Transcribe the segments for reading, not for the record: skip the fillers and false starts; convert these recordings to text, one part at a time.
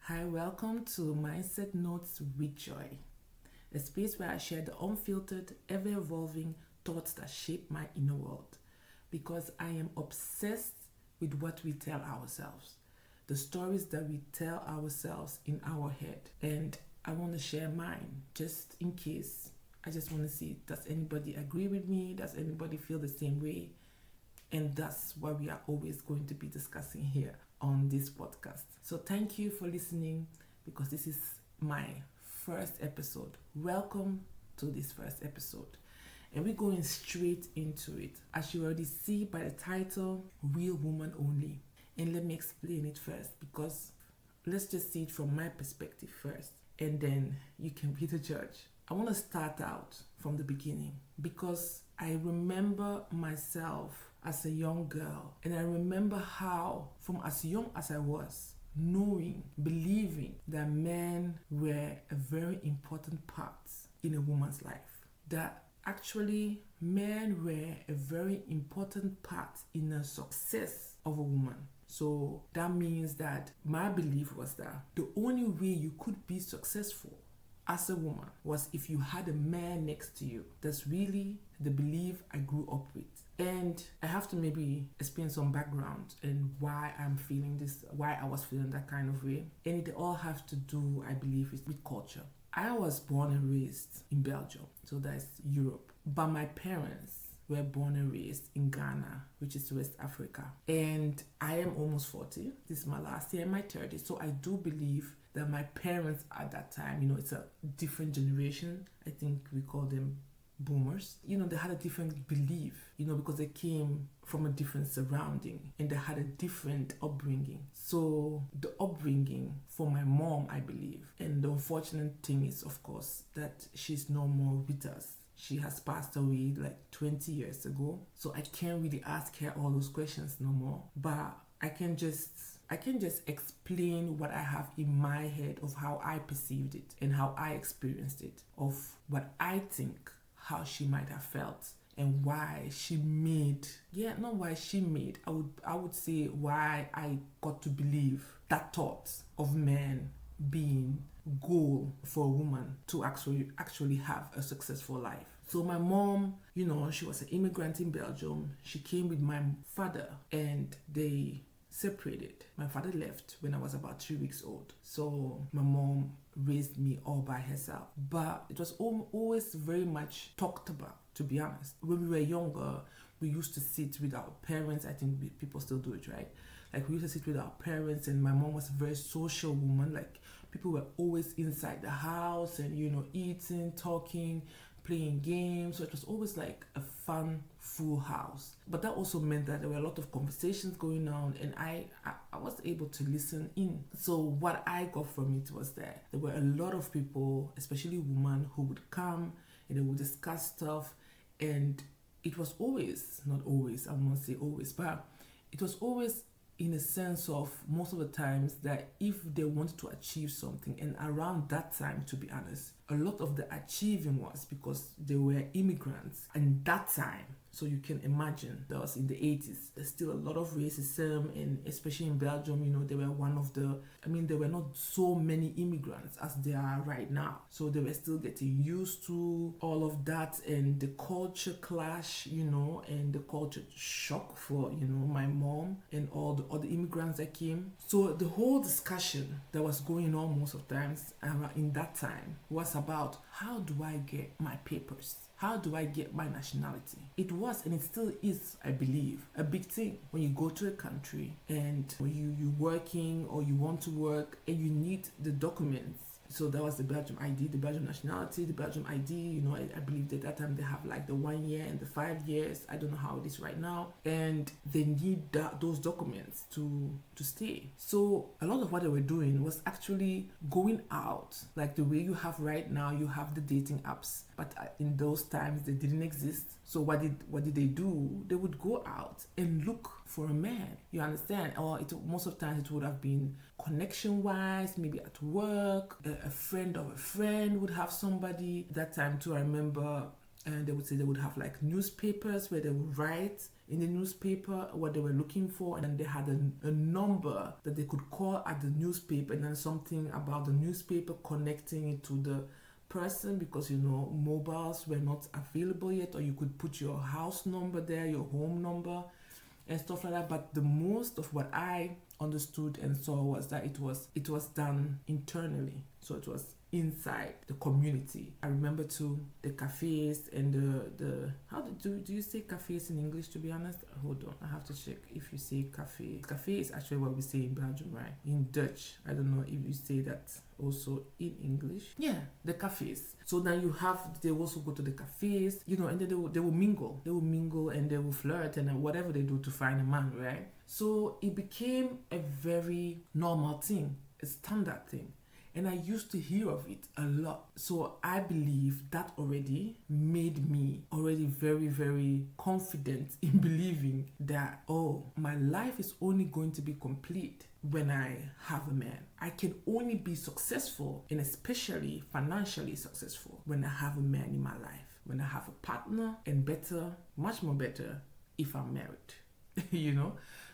Hi, welcome to Mindset Notes with Joy, a space where I share the unfiltered, ever evolving thoughts that shape my inner world. Because I am obsessed with what we tell ourselves, the stories that we tell ourselves in our head. And I want to share mine just in case. I just want to see, does anybody agree with me? Does anybody feel the same way? And that's what we are always going to be discussing here on this podcast. So thank you for listening because this is my first episode. Welcome to this first episode. And we're going straight into it. As you already see by the title, Real Woman Only. And let me explain it first because let's just see it from my perspective first. And then you can be the judge. I want to start out from the beginning because I remember myself as a young girl, and I remember how, from as young as I was, knowing, believing that men were a very important part in a woman's life. That actually men were a very important part in the success of a woman. So that means that my belief was that the only way you could be successful as a woman was if you had a man next to you. That's really the belief I grew up with. And I have to maybe explain some background and why I'm feeling this, why I was feeling that kind of way. And it all has to do, I believe, with culture. I was born and raised in Belgium, so that's Europe. But my parents were born and raised in Ghana, which is West Africa. And I am almost 40. This is my last year in my 30s. So I do believe that my parents at that time, it's a different generation. I think we call them boomers. They had a different belief, because they came from a different surrounding and they had a different upbringing. So the upbringing for my mom, I believe, and the unfortunate thing is, of course, that she's no more with us. She has passed away like 20 years ago. So I can't really ask her all those questions no more. But I can just explain what I have in my head of how I perceived it and how I experienced it, of what I think how she might have felt and why she made, not why she made, I would say why I got to believe that thought of men being goal for a woman to actually have a successful life. So my mom, she was an immigrant in Belgium. She came with my father and they separated. My father left when I was about 3 weeks old. So my mom raised me all by herself. But it was always very much talked about, to be honest. When we were younger, we used to sit with our parents. I think people still do it, right? Like we used to sit with our parents, and my mom was a very social woman. Like people were always inside the house and, eating, talking, playing games. So it was always like a fun, full house. But that also meant that there were a lot of conversations going on, and I was able to listen in. So what I got from it was that there were a lot of people, especially women, who would come and they would discuss stuff. And it was always, not always, I won't say always, but it was always in a sense of most of the times that if they wanted to achieve something, and around that time, to be honest, a lot of the achieving was because they were immigrants. And that time, so you can imagine, that was in the 80s. There's still a lot of racism, and especially in Belgium, they were there were not so many immigrants as there are right now. So they were still getting used to all of that, and the culture clash, and the culture shock for, my mom and all the other immigrants that came. So the whole discussion that was going on most of the times in that time was about, how do I get my papers? How do I get my nationality? It was, and it still is, I believe, a big thing when you go to a country and when you're working or you want to work and you need the documents. So that was the Belgium ID, the Belgium nationality, the Belgium ID. I believe that time they have like the 1 year and the 5 years. I don't know how it is right now. And they need those documents to stay. So a lot of what they were doing was actually going out, like the way you have right now. You have the dating apps, but in those times they didn't exist. So what did they do? They would go out and look for a man. You understand? Or most of the times it would have been connection-wise, maybe at work. A friend of a friend would have somebody. That time too, I remember And they would say they would have like newspapers where they would write in the newspaper what they were looking for, and then they had a number that they could call at the newspaper, and then something about the newspaper connecting it to the person, because mobiles were not available yet, or you could put your house number there, your home number and stuff like that. But the most of what I understood and saw was that it was done internally, so it was inside the community. I remember too the cafes and the how do you say cafes in English, to be honest? Hold on, I have to check if you say cafe. Cafe is actually what we say in Belgium, right? In Dutch, I don't know if you say that also in English. Yeah, the cafes. So now they also go to the cafes, and then they will mingle. They will mingle and they will flirt and whatever they do to find a man, right? So it became a very normal thing, a standard thing. And I used to hear of it a lot. So I believe that already made me already very, very confident in believing that, my life is only going to be complete when I have a man. I can only be successful, and especially financially successful, when I have a man in my life, when I have a partner, and better, much more better, if I'm married.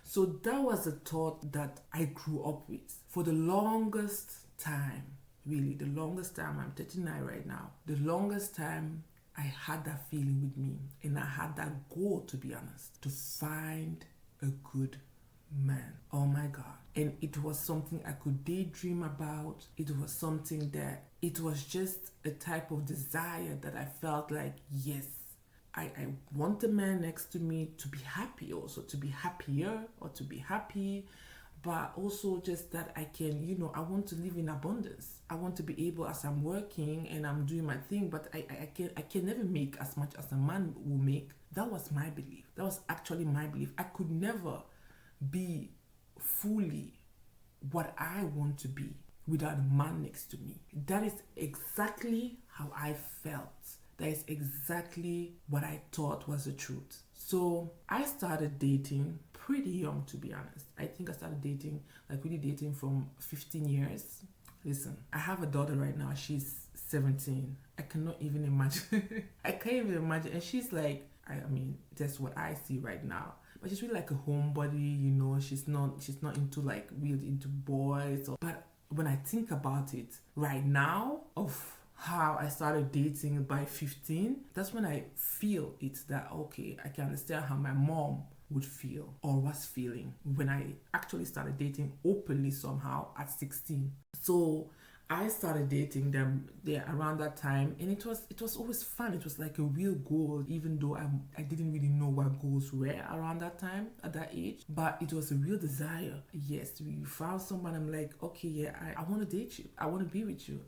So that was a thought that I grew up with for the longest time. Really, the longest time. I'm 39 right now. The longest time I had that feeling with me, and I had that goal, to be honest, to find a good man. Oh my God. And it was something I could daydream about. It was something that, it was just a type of desire that I felt like, yes, I want a man next to me to be happy, also to be happier, or to be happy, but also just that I can, I want to live in abundance. I want to be able, as I'm working and I'm doing my thing, but I can never make as much as a man will make. That was my belief. That was actually my belief. I could never be fully what I want to be without a man next to me. That is exactly how I felt. That is exactly what I thought was the truth. So I started dating pretty young, to be honest. I think I started dating, really dating from 15 years. Listen, I have a daughter right now. She's 17. I cannot even imagine. I can't even imagine. And she's like, that's what I see right now. But she's really like a homebody, she's not into really into boys. But when I think about it right now, of how I started dating by 15, that's when I feel it, that okay, I can understand how my mom would feel or was feeling when I actually started dating openly somehow at 16. So I started dating them there around that time, and it was always fun. It was like a real goal, even though I didn't really know what goals were around that time, at that age. But it was a real desire. Yes, we found someone. I'm like, okay, yeah, I want to date you. I want to be with you.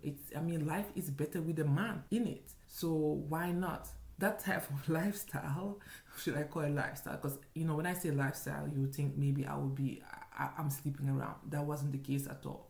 Life is better with a man in it. So why not? That type of lifestyle, should I call it lifestyle? Because, when I say lifestyle, you would think maybe I'm sleeping around. That wasn't the case at all.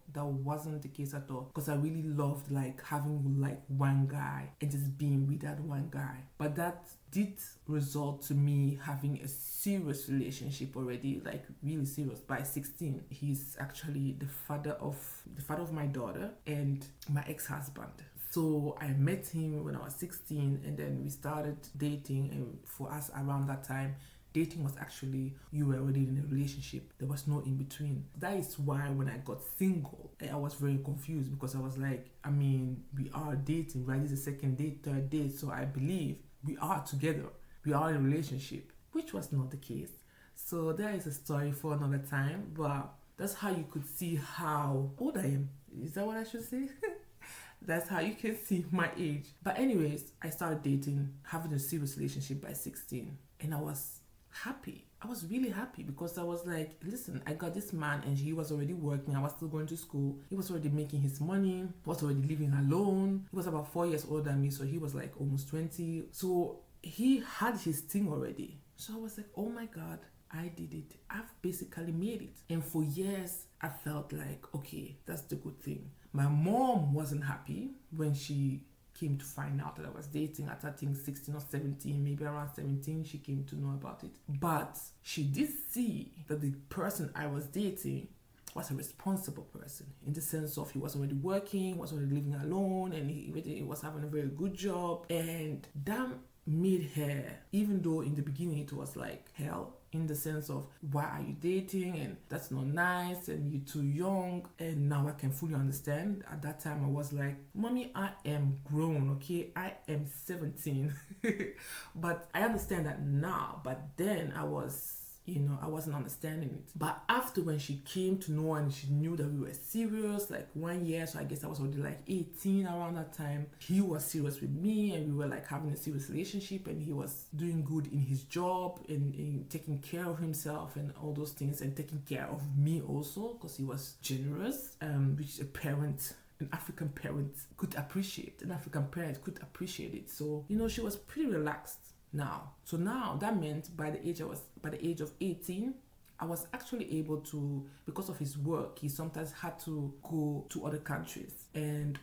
Because I really loved having one guy and just being with that one guy. But that did result to me having a serious relationship already, really serious, by 16. He's actually the father of my daughter and my ex-husband. So I met him when I was 16, and then we started dating. And for us around that time, dating was actually, you were already in a relationship. There was no in between. That is why when I got single, I was very confused, because I was like, we are dating, right? This is the second date, third date. So I believe we are together. We are in a relationship, which was not the case. So that is a story for another time. But that's how you could see how old I am. Is that what I should say? That's how you can see my age. But anyways, I started dating, having a serious relationship by 16. And I was happy. I was really happy, because I was like, listen, I got this man and he was already working. I was still going to school. He was already making his money. He was already living alone. He was about 4 years older than me, so he was almost 20. So he had his thing already. So I was like, oh my God, I did it. I've basically made it. And for years, I felt like, okay, that's the good thing. My mom wasn't happy when she came to find out that I was dating at, I think, 16 or 17, maybe around 17, she came to know about it. But she did see that the person I was dating was a responsible person, in the sense of he was already working, was already living alone, and he was having a very good job. And that made her, even though in the beginning it was like hell, in the sense of why are you dating and that's not nice and you're too young. And now I can fully understand. At that time I was like, mommy, I am grown, okay, I am 17. But I understand that now, but then I wasn't understanding it. But after, when she came to know and she knew that we were serious, like 1 year, so I guess I was already like 18 around that time, he was serious with me and we were like having a serious relationship, and he was doing good in his job and in taking care of himself and all those things, and taking care of me also, because he was generous, which an African parent could appreciate. An African parent could appreciate it. So, she was pretty relaxed now. So now that meant by the age of 18, I was actually able to, because of his work, he sometimes had to go to other countries,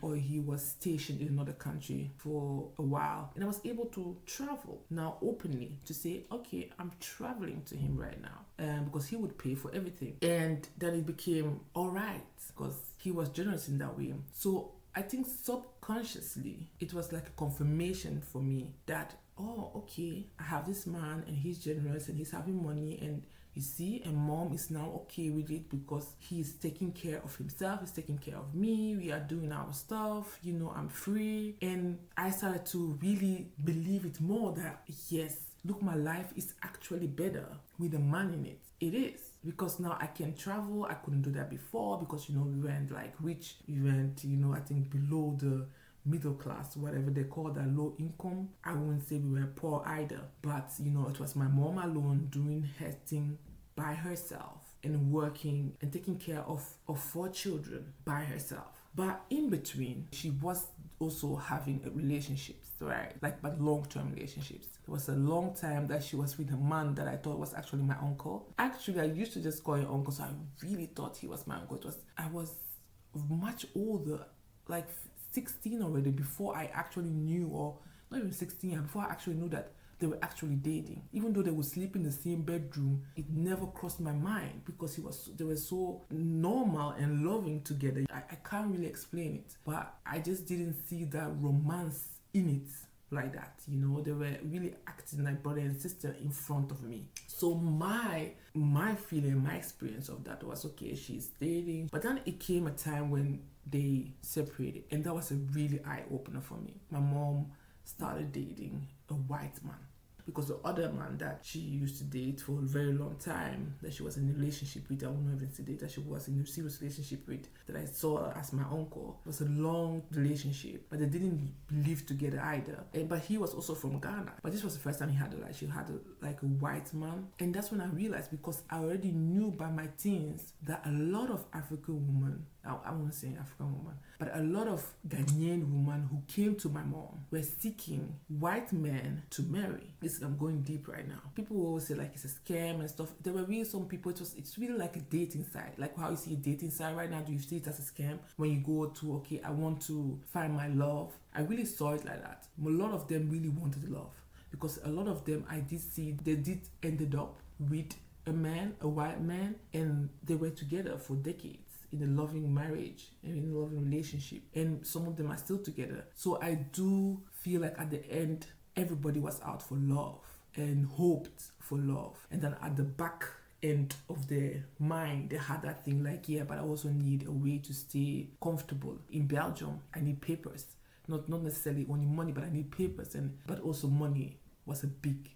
or he was stationed in another country for a while, and I was able to travel now openly, to say, okay, I'm traveling to him right now, because he would pay for everything. And then it became all right, because he was generous in that way. So I think subconsciously it was like a confirmation for me that, oh, okay, I have this man and he's generous and he's having money, and you see, and mom is now okay with it because he's taking care of himself, he's taking care of me, we are doing our stuff, I'm free. And I started to really believe it more, that yes, look, my life is actually better with a man in it. It is, because now I can travel. I couldn't do that before because, we weren't like rich. We weren't, I think below the middle class, whatever they call that, low income. I wouldn't say we were poor either, but it was my mom alone doing her thing by herself and working and taking care of 4 children by herself. But in between, she was also having relationships, right? But long-term relationships. It was a long time that she was with a man that I thought was actually my uncle. Actually, I used to just call him uncle, so I really thought he was my uncle. I was much older, like 16 already, before I actually knew, or not even 16, before I actually knew that they were actually dating. Even though they would sleep in the same bedroom, it never crossed my mind, because they were so normal and loving together. I can't really explain it, but I just didn't see that romance in it like that. They were really acting like brother and sister in front of me. So my feeling, my experience of that was, okay, she's dating. But then it came a time when they separated, and that was a really eye-opener for me. My mom started dating a white man, because the other man that she used to date for a very long time, that she was in a relationship with, I won't even say date, that she was in a serious relationship with, that I saw as my uncle, it was a long relationship, but they didn't live together either. But he was also from Ghana. But this was the first time she had a white man. And that's when I realized, because I already knew by my teens that a lot of African women, I won't say African woman, but a lot of Ghanaian women who came to my mom were seeking white men to marry. I'm going deep right now. People will always say like it's a scam and stuff. There were really some people, it's really like a dating site. Like how you see a dating site right now, do you see it as a scam? When you go to, okay, I want to find my love. I really saw it like that. A lot of them really wanted love, because a lot of them I did see, they did ended up with a white man, and they were together for decades in a loving marriage and in a loving relationship, and some of them are still together. So I do feel like at the end, everybody was out for love and hoped for love, and then at the back end of their mind, they had that thing like, yeah, but I also need a way to stay comfortable. In Belgium, I need papers, not necessarily only money, but I need papers, but also money was a big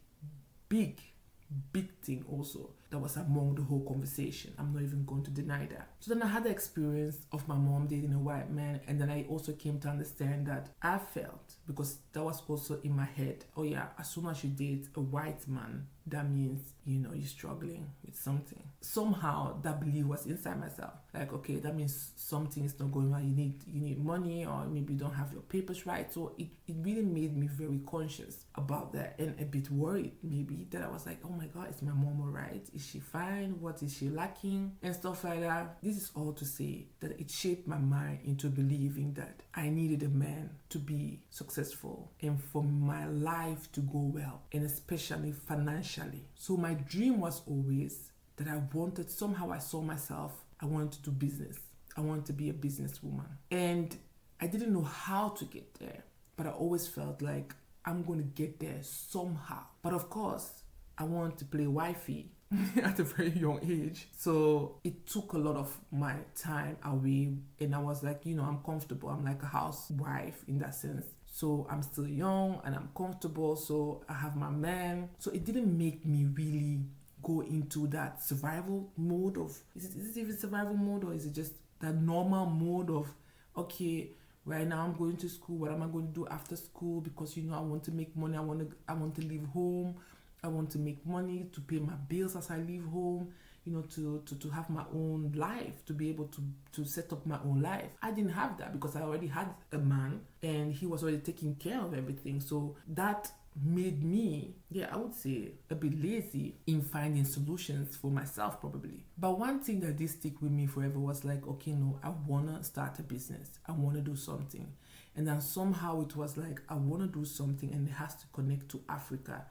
thing also that was among the whole conversation. I'm not even going to deny that. So then I had the experience of my mom dating a white man, and then I also came to understand that I felt, because that was also in my head, oh yeah, as soon as you date a white man, that means, you're struggling with something. Somehow that belief was inside myself. Like, okay, that means something is not going well. You need money, or maybe you don't have your papers right. So it really made me very conscious about that, and a bit worried maybe, that I was like, oh my God, is my mom alright? Is she fine? What is she lacking? And stuff like that. This is all to say that it shaped my mind into believing that I needed a man to be successful and for my life to go well, and especially financially. So my dream was always that I saw myself, I wanted to do business. I wanted to be a businesswoman. And I didn't know how to get there, but I always felt like I'm going to get there somehow. But of course, I wanted to play wifey at a very young age. So it took a lot of my time away. And I was like, I'm comfortable. I'm like a housewife in that sense. So I'm still young and I'm comfortable. So I have my man. So it didn't make me really go into that survival mode of, is it even survival mode, or is it just that normal mode of, okay, right now I'm going to school, what am I going to do after school? Because I want to make money, I want to leave home, I want to make money to pay my bills as I leave home, to have my own life, to be able to set up my own life. I didn't have that because I already had a man and he was already taking care of everything. So that made me, I would say, a bit lazy in finding solutions for myself probably. But one thing that did stick with me forever was like, okay, no, I want to start a business. I want to do something. And then somehow it was like, I want to do something and it has to connect to Africa.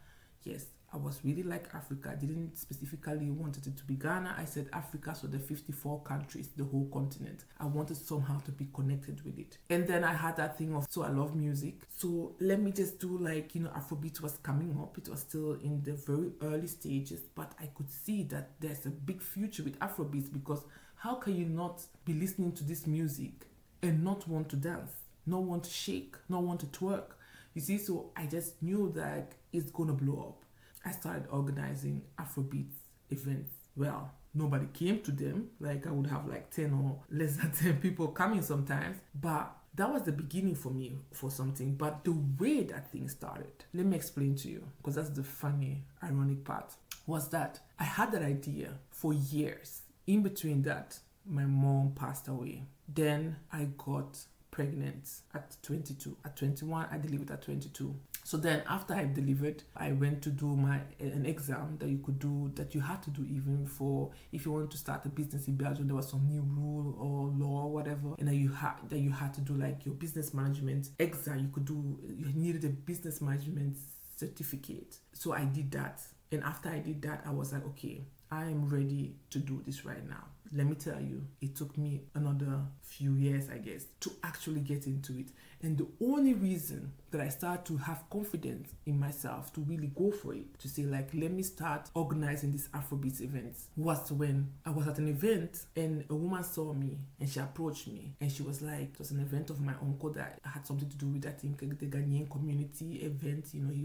Yes, I was really like Africa. I didn't specifically wanted it to be Ghana. I said Africa, so the 54 countries, the whole continent. I wanted somehow to be connected with it. And then I had that thing of, so I love music. So let me just do like, Afrobeat was coming up. It was still in the very early stages, but I could see that there's a big future with Afrobeats, because how can you not be listening to this music and not want to dance, not want to shake, not want to twerk? You see, so I just knew that it's gonna blow up. I started organizing Afrobeats events. Well, nobody came to them. Like I would have like 10 or less than 10 people coming sometimes. But that was the beginning for me for something. But the way that thing started, let me explain to you, because that's the funny, ironic part, was that I had that idea for years. In between that, my mom passed away. Then I got pregnant at 22. At 21, I delivered at 22. So then after I delivered, I went to do an exam that you had to do even for, if you wanted to start a business in Belgium. There was some new rule or law or whatever, and you had to do like your business management exam. You needed a business management certificate. So I did that. And after I did that, I was like, okay, I am ready to do this right now. Let me tell you, it took me another few years, I guess, to actually get into it. And the only reason that I started to have confidence in myself to really go for it, to say like, let me start organizing these Afrobeats events, was when I was at an event and a woman saw me and she approached me and she was like, it was an event of my uncle that had something to do with, I think, the Ghanaian community event. He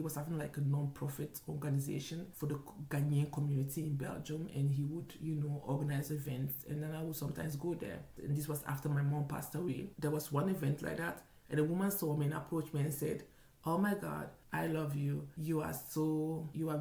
was having like a non-profit organization for the Ghanaian community in Belgium, and he would, organize events, and then I would sometimes go there. And this was after my mom passed away. There was one event like that, and a woman saw me and approached me and said, oh my God, I love you. You are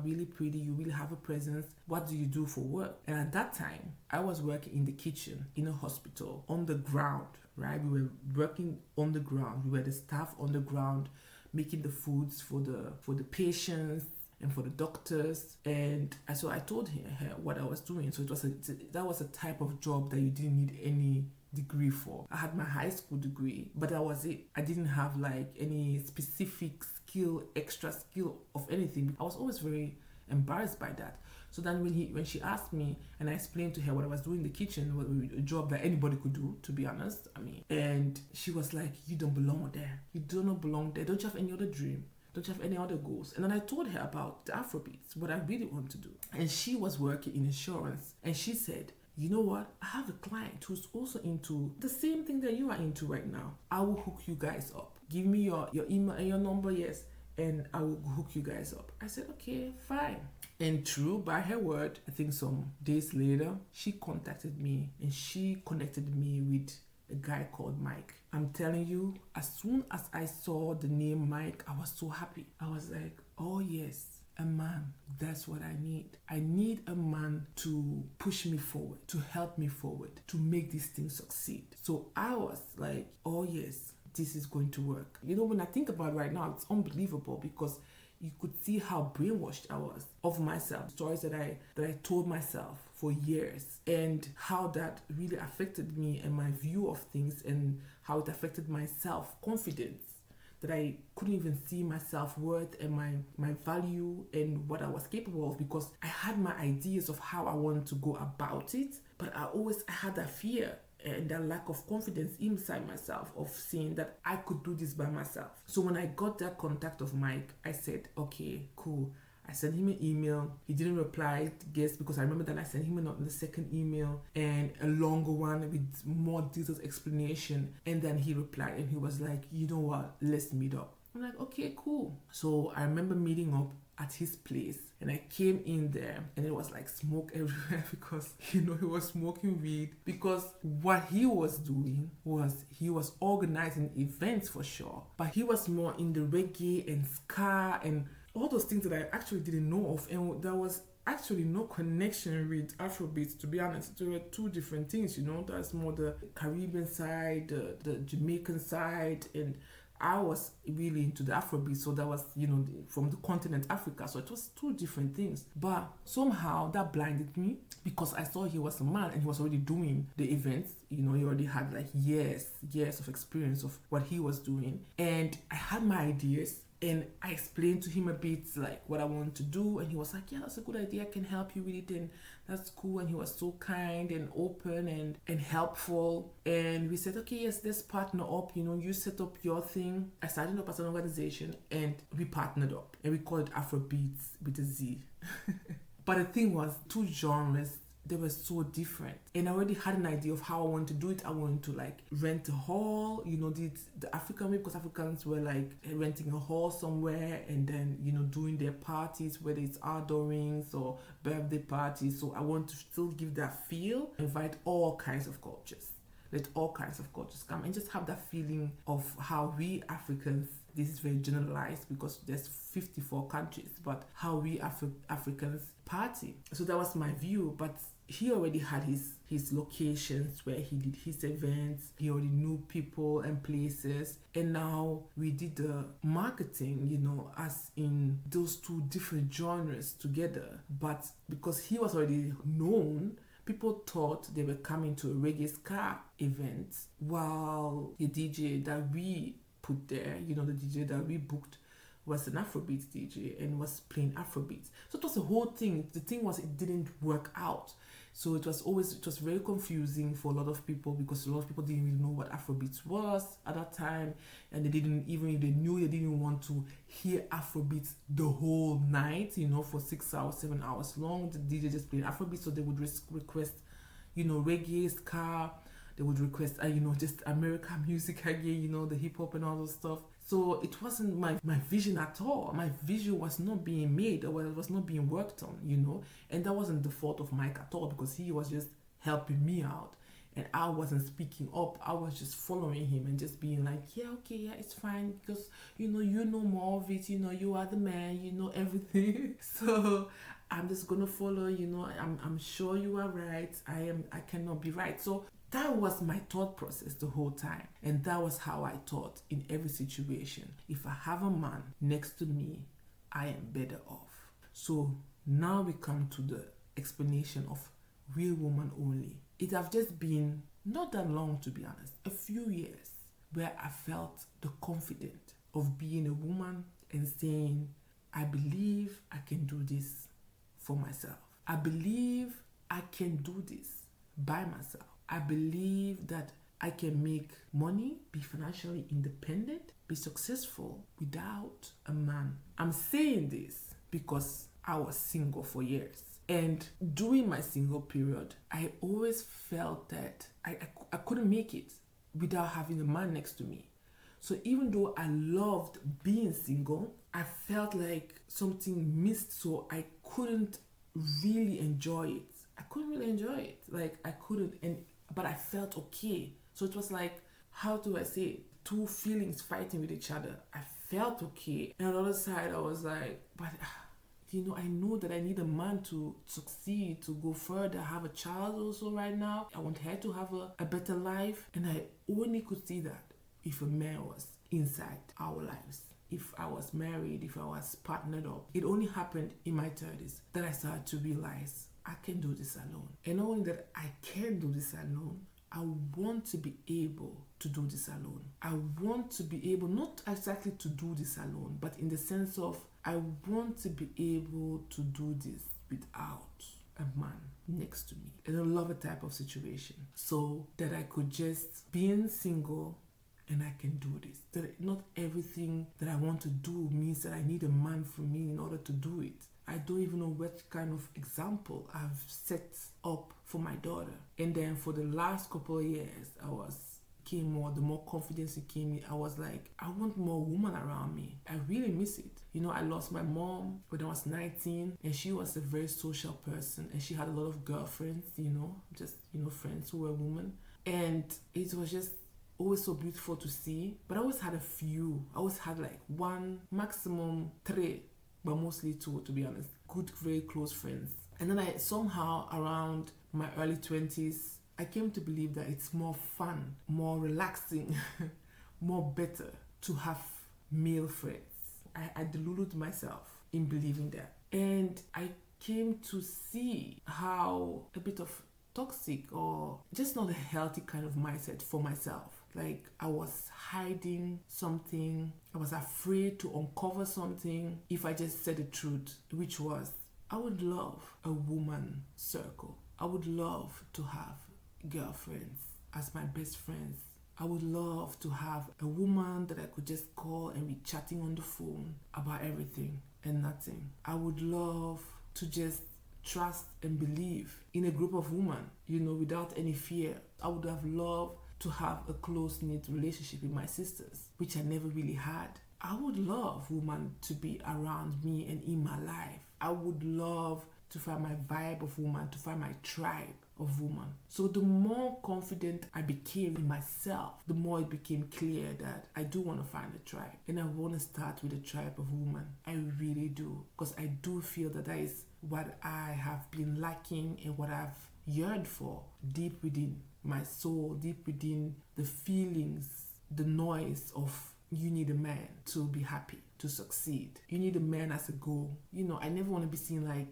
really pretty. You really have a presence. What do you do for work? And at that time, I was working in the kitchen in a hospital on the ground, right? We were working on the ground. We were the staff on the ground, making the foods for the patients and for the doctors. And so I told her what I was doing. So that was a type of job that you didn't need any degree for. I had my high school degree, but that was it. I didn't have like any specific extra skill of anything. I was always very embarrassed by that. So then when she asked me and I explained to her what I was doing in the kitchen, a job that anybody could do, to be honest, and she was like, you don't belong there. You do not belong there. Don't you have any other dream? Don't you have any other goals? And then I told her about the Afrobeats, what I really want to do. And she was working in insurance. And she said, you know what? I have a client who's also into the same thing that you are into right now. I will hook you guys up. Give me your email and your number, yes, and I will hook you guys up. I said, okay, fine. And true, by her word, I think some days later, she contacted me and she connected me with a guy called Mike. I'm telling you, as soon as I saw the name Mike, I was so happy. I was like, oh yes, a man. That's what I need. I need a man to push me forward, to help me forward, to make this thing succeed. So I was like, oh yes, this is going to work. When I think about it right now, it's unbelievable, because you could see how brainwashed I was of myself. Stories that I told myself for years, and how that really affected me and my view of things, and how it affected my self-confidence, that I couldn't even see my self-worth and my value and what I was capable of, because I had my ideas of how I wanted to go about it, but I had that fear and that lack of confidence inside myself of saying that I could do this by myself. So when I got that contact of Mike, I said, okay, cool. I sent him an email. He didn't reply, guess, because I remember that I sent him the second email and a longer one with more detailed explanation. And then he replied and he was like, you know what, let's meet up. I'm like, okay, cool. So I remember meeting up at his place, and I came in there and it was like smoke everywhere because he was smoking weed, because what he was doing was he was organizing events for sure, but he was more in the reggae and ska and all those things that I actually didn't know of, and there was actually no connection with Afrobeats, to be honest. There were two different things, that's more the Caribbean side, the Jamaican side, and I was really into the Afrobeat, so that was, from the continent Africa, so it was two different things. But somehow that blinded me because I saw he was a man and he was already doing the events. He already had like years of experience of what he was doing. And I had my ideas, and I explained to him a bit like what I wanted to do, and he was like, yeah, that's a good idea, I can help you with it, and that's cool. And he was so kind and open and helpful, and we said, okay, yes, let's partner up. You set up your thing, I started up as an organization, and we partnered up, and we called it Afrobeats with a Z. But the thing was, two genres, they were so different, and I already had an idea of how I wanted to do it. I wanted to like rent a hall, the African way, because Africans were like renting a hall somewhere and then doing their parties, whether it's outdoorings or birthday parties. So I want to still give that feel, invite all kinds of cultures, let all kinds of cultures come, and just have that feeling of how we Africans, this is very generalized because there's 54 countries, but how we Africans party. So that was my view, but he already had his locations where he did his events. He already knew people and places. And now we did the marketing, as in those two different genres together. But because he was already known, people thought they were coming to a reggae ska event, while the DJ that we put there, the DJ that we booked was an Afrobeats DJ and was playing Afrobeats. So it was a whole thing. The thing was, it didn't work out. So it was very confusing for a lot of people, because a lot of people didn't really know what Afrobeats was at that time, and they didn't, even if they knew, they didn't want to hear Afrobeats the whole night, for 6 hours, 7 hours long. The DJ just played Afrobeats, so they would request, reggae, ska. They would request, just American music again, the hip hop and all those stuff. So it wasn't my vision at all. My vision was not being made, or it was not being worked on, And that wasn't the fault of Mike at all, because he was just helping me out. And I wasn't speaking up. I was just following him and just being like, yeah, okay, yeah, it's fine. Because, you know more of it. You are the man. You know everything. So I'm just going to follow, I'm sure you are right. I cannot be right. So that was my thought process the whole time. And that was how I thought in every situation. If I have a man next to me, I am better off. So now we come to the explanation of Real Woman Only. It have just been not that long, to be honest, a few years, where I felt the confidence of being a woman and saying, I believe I can do this for myself. I believe I can do this by myself. I believe that I can make money, be financially independent, be successful without a man. I'm saying this because I was single for years. And during my single period, I always felt that I couldn't make it without having a man next to me. So even though I loved being single, I felt like something missed, so I couldn't really enjoy it. But I felt okay. So it was like, how do I say it? Two feelings fighting with each other. I felt okay. And on the other side, I was like, but I know that I need a man to succeed, to go further, have a child also right now. I want her to have a better life. And I only could see that if a man was inside our lives. If I was married, if I was partnered up. It only happened in my 30s that I started to realize I can do this alone. And not only that I can do this alone, I want to be able to do this alone. I want to be able, not exactly to do this alone, but in the sense of I want to be able to do this without a man next to me in a lover type of situation, so that I could just being single and I can do this. That not everything that I want to do means that I need a man for me in order to do it. I don't even know what kind of example I've set up for my daughter. And then for the last couple of years, the more confidence it came in, I was like, I want more women around me. I really miss it. I lost my mom when I was 19, and she was a very social person, and she had a lot of girlfriends, friends who were women. And it was just always so beautiful to see. But I always had a few. I always had like one, maximum three, but mostly two, to be honest. Good, very close friends. And then I somehow, around my early 20s, I came to believe that it's more fun, more relaxing, more better to have male friends. I deluded myself in believing that. And I came to see how a bit of toxic or just not a healthy kind of mindset for myself. Like I was hiding something. I was afraid to uncover something if I just said the truth, which was, I would love a woman circle. I would love to have girlfriends as my best friends. I would love to have a woman that I could just call and be chatting on the phone about everything and nothing. I would love to just trust and believe in a group of women, without any fear. I would have loved to have a close-knit relationship with my sisters, which I never really had. I would love women to be around me and in my life. I would love to find my vibe of woman, to find my tribe of woman. So the more confident I became in myself, the more it became clear that I do want to find a tribe. And I want to start with a tribe of women. I really do. Because I do feel that is what I have been lacking and what I've yearned for deep within my soul, deep within the feelings, the noise of you need a man to be happy, to succeed. You need a man as a goal. I never want to be seen like,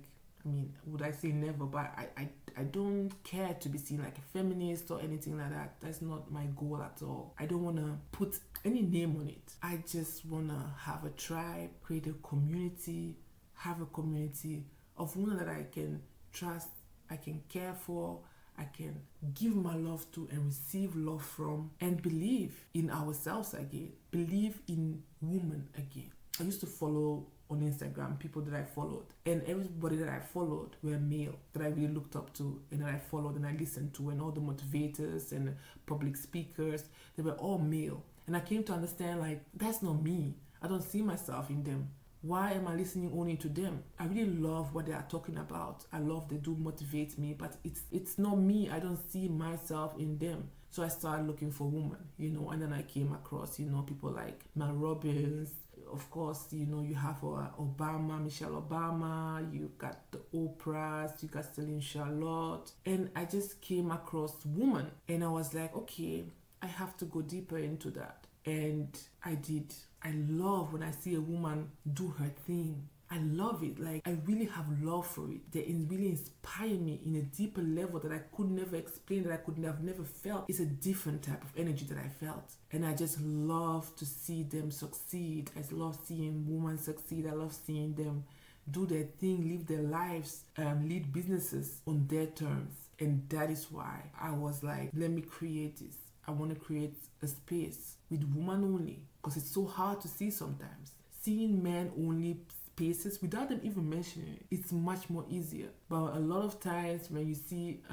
would I say never, but I don't care to be seen like a feminist or anything like that. That's not my goal at all. I don't want to put any name on it. I just want to have a tribe, create a community, have a community of women that I can trust, I can care for, I can give my love to and receive love from, and believe in ourselves again, believe in women again. I used to follow on Instagram people that I followed, and everybody that I followed were male that I really looked up to and that I followed and I listened to, and all the motivators and public speakers, they were all male. And I came to understand, like, that's not me. I don't see myself in them. Why am I listening only to them? I really love what they are talking about. I love they do motivate me, but it's not me. I don't see myself in them. So I started looking for women, and then I came across, people like Mel Robbins. Of course, you have Obama, Michelle Obama, you got the Oprahs, you got Celine Charlotte. And I just came across women, and I was like, okay, I have to go deeper into that. And I did. I love when I see a woman do her thing. I love it. Like, I really have love for it. They really inspire me in a deeper level that I could never explain, that I could have never felt. It's a different type of energy that I felt. And I just love to see them succeed. I love seeing women succeed. I love seeing them do their thing, live their lives, lead businesses on their terms. And that is why I was like, let me create this. I want to create a space with women only, because it's so hard to see sometimes. Seeing men only spaces without them even mentioning it, it's much more easier. But a lot of times when you see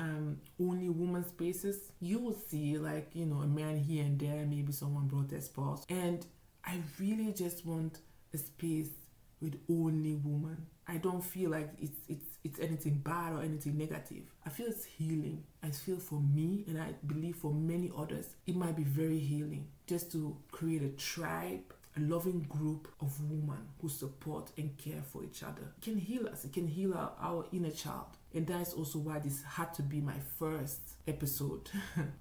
only women spaces, you will see like, a man here and there, maybe someone brought their spouse. And I really just want a space with only women. I don't feel like it's anything bad or anything negative. I feel it's healing. I feel for me, and I believe for many others, it might be very healing just to create a tribe, a loving group of women who support and care for each other. It can heal us. It can heal our inner child. And that is also why this had to be my first episode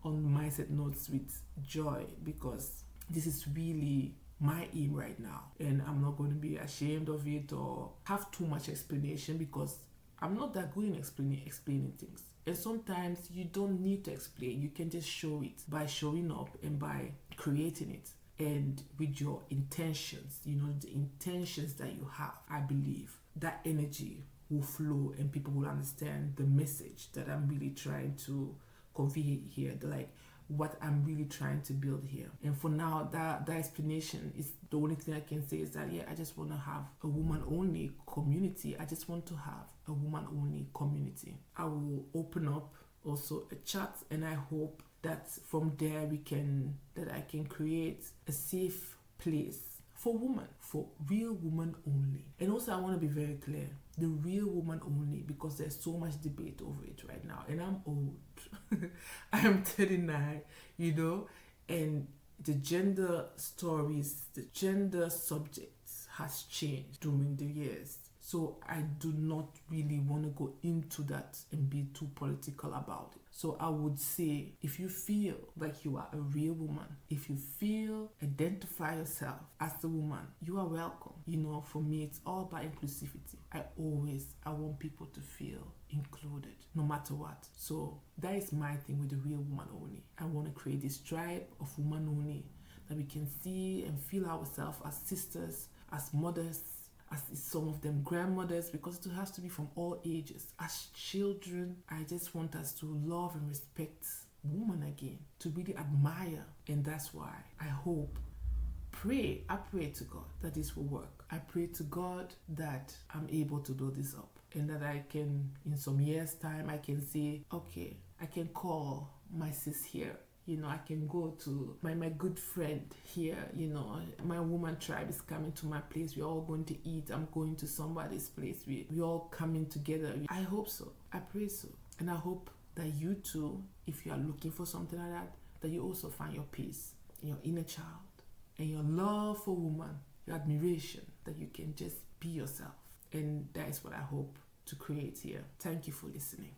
on Mindset Notes with Joy, because this is really my aim right now. And I'm not going to be ashamed of it or have too much explanation, because I'm not that good in explaining things. And sometimes you don't need to explain. You can just show it by showing up and by creating it. And with your intentions, the intentions that you have, I believe that energy will flow and people will understand the message that I'm really trying to convey here, like what I'm really trying to build here. And for now, that explanation is the only thing I can say is that, yeah, I just want to have a woman-only community. I just want to have a woman-only community. I will open up also a chat, and I hope that from there I can create a safe place for women, for real women only. And also I want to be very clear, the real woman only, because there's so much debate over it right now. And I'm old. I am 39, and the gender stories, the gender subjects has changed during the years. So I do not really want to go into that and be too political about it. So I would say, if you feel like you are a real woman, if you identify yourself as a woman, you are welcome. For me, it's all about inclusivity. I want people to feel included, no matter what. So that is my thing with the real woman only. I want to create this tribe of woman only that we can see and feel ourselves as sisters, as mothers, as some of them grandmothers, because it has to be from all ages. As children, I just want us to love and respect women again, to really admire. And that's why I pray to God that this will work. I pray to God that I'm able to build this up, and that I can, in some years' time, I can say, okay, I can call my sis here. I can go to my good friend here, my woman tribe is coming to my place. We're all going to eat. I'm going to somebody's place. We're all coming together. I hope so. I pray so. And I hope that you too, if you are looking for something like that you also find your peace in your inner child and your love for woman, your admiration, that you can just be yourself. And that is what I hope to create here. Thank you for listening.